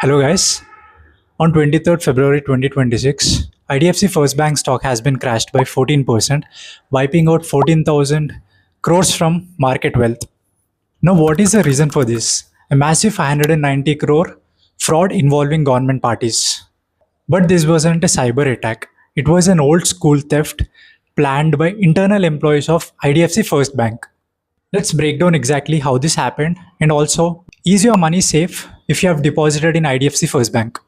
Hello guys. On 23rd February 2026, IDFC First Bank stock has been crashed by 14%, wiping out 14,000 crores from market wealth. Now what is the reason for this? A massive 590 crore fraud involving government parties. But this wasn't a cyber attack. It was an old school theft planned by internal employees of IDFC First Bank. Let's break down exactly how this happened and also, is your money safe if you have deposited in IDFC First Bank?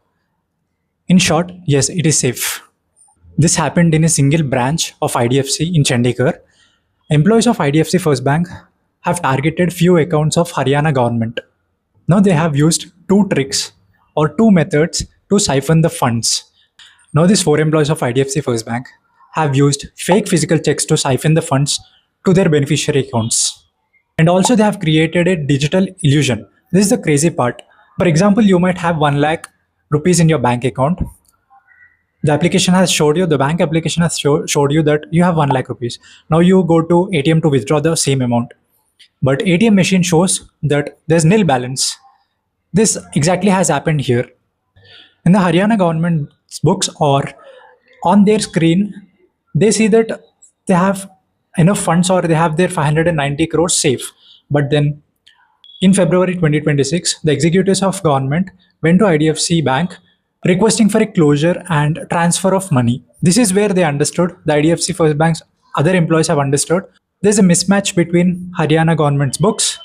In short, yes, it is safe. This happened in a single branch of IDFC in Chandigarh. Employees of IDFC First Bank have targeted few accounts of Haryana government. Now they have used two tricks or two methods to siphon the funds. Now these four employees of IDFC First Bank have used fake physical checks to siphon the funds to their beneficiary accounts. And also they have created a digital illusion. This is the crazy part. For example, you might have 1 lakh rupees in your bank account. The application has showed you, the bank application has showed you that you have 1 lakh rupees. Now you go to ATM to withdraw the same amount. But ATM machine shows that there's nil balance. This exactly has happened here. In the Haryana government's books or on their screen, they see that they have enough funds or they have their 590 crores safe. But then in February 2026, the executives of government went to IDFC Bank requesting for a closure and transfer of money. This is where they understood, the IDFC First Bank's other employees have understood, there's a mismatch between Haryana government's books,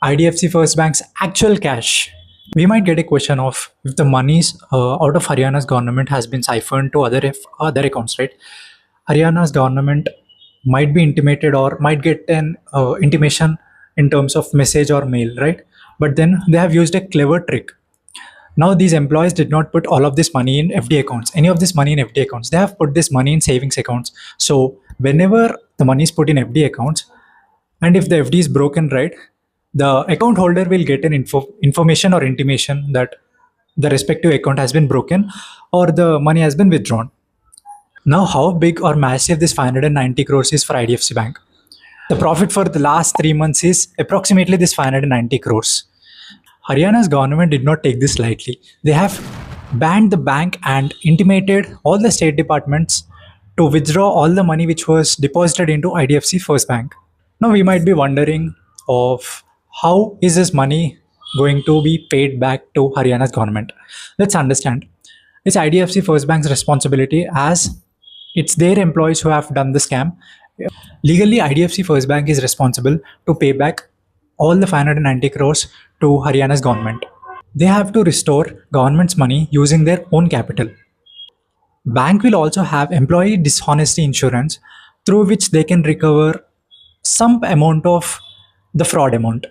IDFC First Bank's actual cash. We might get a question of if the monies out of Haryana's government has been siphoned to other accounts, right? Haryana's government might be intimated or might get an intimation in terms of message or mail, right? But then they have used a clever trick. Now these employees did not put all of this money in FD accounts, any of this money in FD accounts. They have put this money in savings accounts. So whenever the money is put in FD accounts, and if the FD is broken, right, the account holder will get an information or intimation that the respective account has been broken or the money has been withdrawn. Now, how big or massive this 590 crores is for IDFC Bank? The profit for the last 3 months is approximately this 590 crores. Haryana's government did not take this lightly. They have banned the bank and intimated all the state departments to withdraw all the money which was deposited into IDFC First Bank. Now we might be wondering of how is this money going to be paid back to Haryana's government? Let's understand. It's IDFC First Bank's responsibility as it's their employees who have done the scam. Legally, IDFC First Bank is responsible to pay back all the 590 crores to Haryana's government. They have to restore government's money using their own capital. Bank will also have employee dishonesty insurance through which they can recover some amount of the fraud amount.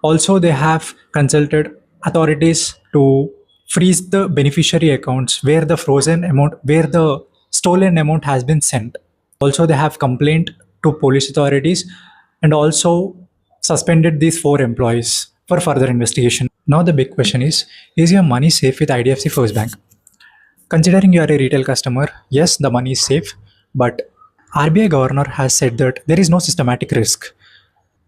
Also, they have consulted authorities to freeze the beneficiary accounts where the frozen amount, where the stolen amount has been sent. Also, they have complained to police authorities and also suspended these four employees for further investigation. Now the big question is your money safe with IDFC First Bank? Considering you are a retail customer, yes, the money is safe, but RBI governor has said that there is no systematic risk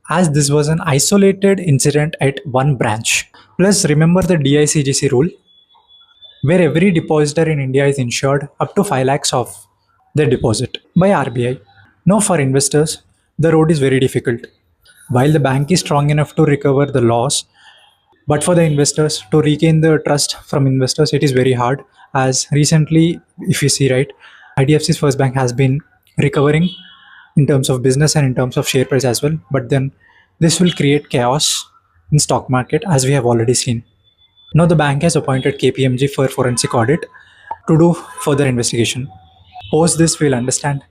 as this was an isolated incident at one branch. Plus, remember the DICGC rule where every depositor in India is insured up to 5 lakhs of their deposit by RBI. Now for investors, the road is very difficult. While the bank is strong enough to recover the loss, but for the investors to regain the trust from investors, it is very hard. As recently, if you see, right, IDFC's First Bank has been recovering in terms of business and in terms of share price as well. But then this will create chaos in stock market as we have already seen. Now the bank has appointed KPMG for forensic audit to do further investigation. Post this, we'll understand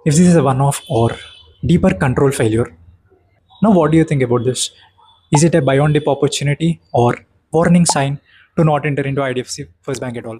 if this is a one-off or deeper control failure. Now, what do you think about this? Is it a buy on dip opportunity or warning sign to not enter into IDFC First Bank at all?